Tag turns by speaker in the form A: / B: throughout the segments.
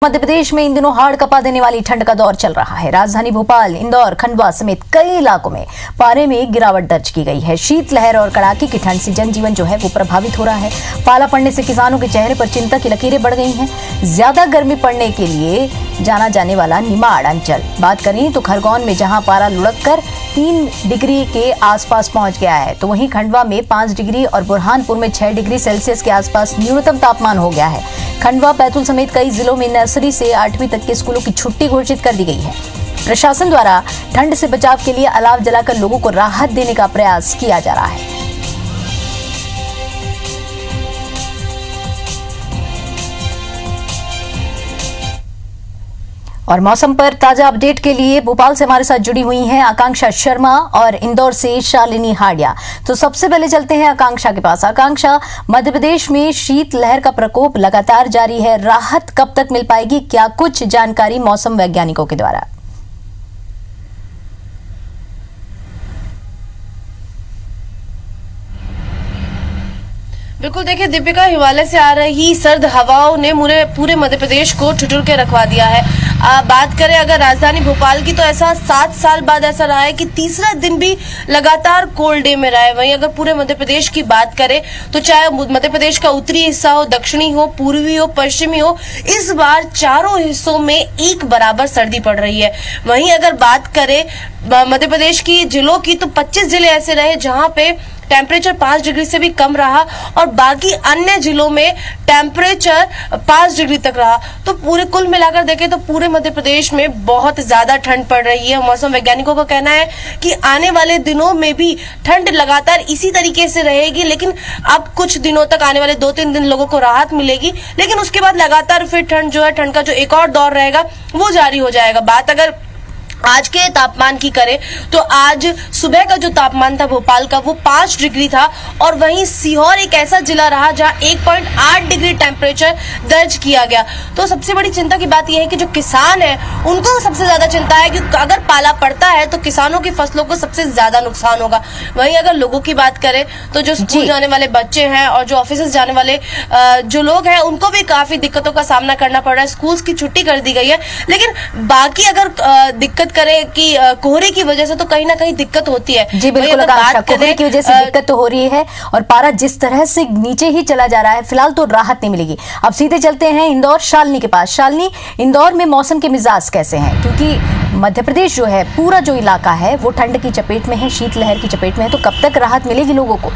A: मध्य प्रदेश में इन दिनों हाड़ कपा देने वाली ठंड का दौर चल रहा है। राजधानी भोपाल, इंदौर, खंडवा समेत कई इलाकों में पारे में गिरावट दर्ज की गई है। शीतलहर और कड़ाके की ठंड से जनजीवन जो है वो प्रभावित हो रहा है। पाला पड़ने से किसानों के चेहरे पर चिंता की लकीरें बढ़ गई हैं। ज्यादा गर्मी पड़ने के लिए जाना जाने वाला निमाड़ अंचल बात करें तो खरगोन में जहां पारा लुढ़क कर 3 डिग्री के आसपास पहुंच गया है, तो वहीं खंडवा में 5 डिग्री और बुरहानपुर में 6 डिग्री सेल्सियस के आसपास न्यूनतम तापमान हो गया है। खंडवा, बैतूल समेत कई जिलों में नर्सरी से 8वीं तक के स्कूलों की छुट्टी घोषित कर दी गई है। प्रशासन द्वारा ठंड से बचाव के लिए अलाव जलाकर लोगों को राहत देने का प्रयास किया जा रहा है। और मौसम पर ताजा अपडेट के लिए भोपाल से हमारे साथ जुड़ी हुई हैं आकांक्षा शर्मा और इंदौर से शालिनी हाड़िया। तो सबसे पहले चलते हैं आकांक्षा के पास। आकांक्षा, मध्य प्रदेश में शीतलहर का प्रकोप लगातार जारी है, राहत कब तक मिल पाएगी? क्या कुछ जानकारी मौसम वैज्ञानिकों के द्वारा?
B: बिल्कुल, देखिए दीपिका, हिमालय से आ रही सर्द हवाओं ने पूरे मध्य प्रदेश को ठिठुर के रखवा दिया है। बात करें अगर राजधानी भोपाल की, तो ऐसा 7 साल बाद ऐसा रहा है कि तीसरा दिन भी लगातार कोल्ड डे में रहा है। वहीं अगर पूरे मध्य प्रदेश की बात करें तो चाहे मध्य प्रदेश का उत्तरी हिस्सा हो, दक्षिणी हो, पूर्वी हो, पश्चिमी हो, इस बार चारों हिस्सों में एक बराबर सर्दी पड़ रही है। वहीं अगर बात करें मध्य प्रदेश की जिलों की, तो 25 जिले ऐसे रहे जहां पे टेम्परेचर 5 डिग्री से भी कम रहा और बाकी अन्य जिलों में टेम्परेचर 5 डिग्री तक रहा। तो पूरे कुल मिलाकर देखें तो पूरे मध्य प्रदेश में बहुत ज्यादा ठंड पड़ रही है। मौसम वैज्ञानिकों का कहना है कि आने वाले दिनों में भी ठंड लगातार इसी तरीके से रहेगी, लेकिन अब कुछ दिनों तक, आने वाले 2-3 दिन लोगों को राहत मिलेगी, लेकिन उसके बाद लगातार फिर ठंड का जो एक और दौर रहेगा वो जारी हो जाएगा। बात अगर आज के तापमान की करें तो आज सुबह का जो तापमान था भोपाल का वो 5 डिग्री था और वहीं सीहोर एक ऐसा जिला रहा जहां 1.8 डिग्री टेम्परेचर दर्ज किया गया। तो सबसे बड़ी चिंता की बात यह है कि जो किसान है उनको सबसे ज्यादा चिंता है कि अगर पाला पड़ता है तो किसानों की फसलों को सबसे ज्यादा नुकसान होगा। वहीं अगर लोगों की बात करें तो जो स्कूल जाने वाले बच्चे हैं और जो ऑफिस जाने वाले जो लोग हैं उनको भी काफी दिक्कतों का सामना करना पड़ रहा है। स्कूल की छुट्टी कर दी गई है, लेकिन बाकी अगर दिक्कत करें कि कोहरे की वजह से तो कहीं ना कहीं दिक्कत होती है।
A: जी बिल्कुल, कोहरे की वजह से दिक्कत तो हो रही है और पारा जिस तरह से नीचे ही चला जा रहा है, फिलहाल तो राहत नहीं मिलेगी। अब सीधे चलते हैं इंदौर, शालिनी के पास। शालिनी, इंदौर में मौसम के मिजाज कैसे हैं? क्योंकि मध्य प्रदेश जो है, पूरा जो इलाका है वो ठंड की चपेट में है, शीतलहर की चपेट में है, तो कब तक राहत मिलेगी लोगों को?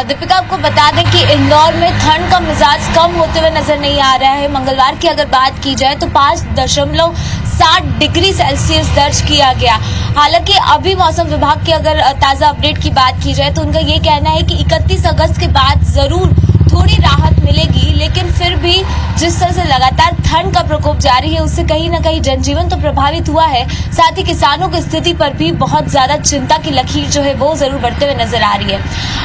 C: दीपिका, आपको बता दें कि इंदौर में ठंड का मिजाज कम होते हुए नजर नहीं आ रहा है। मंगलवार की अगर बात की जाए तो 5.7 डिग्री सेल्सियस दर्ज किया गया। हालांकि अभी मौसम विभाग की अगर ताज़ा अपडेट की बात की जाए तो उनका ये कहना है कि 31 अगस्त के बाद जरूर थोड़ी राहत मिलेगी, लेकिन फिर भी जिस तरह से लगातार ठंड का प्रकोप जारी है उससे कहीं ना कहीं जनजीवन तो प्रभावित हुआ है, साथ ही किसानों की स्थिति पर भी बहुत ज्यादा चिंता की लकीर जो है वो जरूर बढ़ते हुए नजर आ रही है।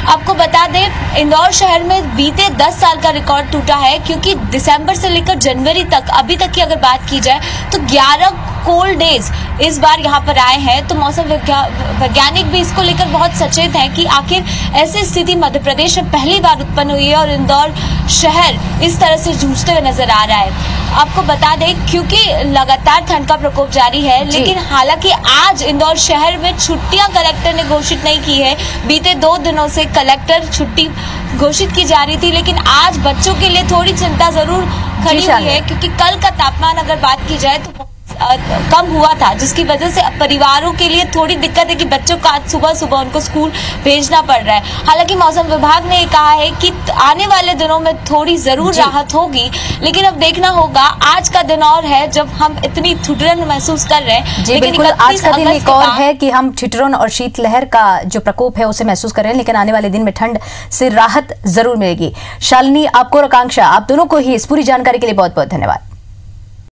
C: आपको बता दें, इंदौर शहर में बीते 10 साल का रिकॉर्ड टूटा है, क्योंकि दिसंबर से लेकर जनवरी तक अभी तक की अगर बात की जाए तो 11 कोल्ड डेज इस बार यहाँ पर आए हैं। तो मौसम वैज्ञानिक भी इसको लेकर बहुत सचेत हैं कि आखिर ऐसी स्थिति मध्य प्रदेश में पहली बार उत्पन्न हुई है और इंदौर शहर इस तरह से जूझते हुए नजर आ रहा है। आपको बता दें, क्योंकि लगातार ठंड का प्रकोप जारी है, लेकिन हालांकि आज इंदौर शहर में छुट्टियां कलेक्टर ने घोषित नहीं की है। बीते 2 दिनों से कलेक्टर छुट्टी घोषित की जा रही थी, लेकिन आज बच्चों के लिए थोड़ी चिंता जरूर खड़ी हुई है, क्योंकि कल का तापमान अगर बात की जाए तो कम हुआ था, जिसकी वजह से परिवारों के लिए थोड़ी दिक्कत है कि बच्चों को आज सुबह उनको स्कूल भेजना पड़ रहा है। हालांकि मौसम विभाग ने कहा है कि आने वाले दिनों में थोड़ी जरूर राहत होगी, लेकिन अब देखना होगा। आज का दिन और है जब हम इतनी ठिठुरन महसूस कर रहे हैं।
A: जी बिल्कुल, आज का दिन एक और है कि हम ठिठुरन और शीतलहर का जो प्रकोप है उसे महसूस कर रहे हैं, लेकिन आने वाले दिन में ठंड से राहत जरूर मिलेगी। शालिनी, आपको और आकांक्षा, आप दोनों को ही इस पूरी जानकारी के लिए बहुत बहुत धन्यवाद।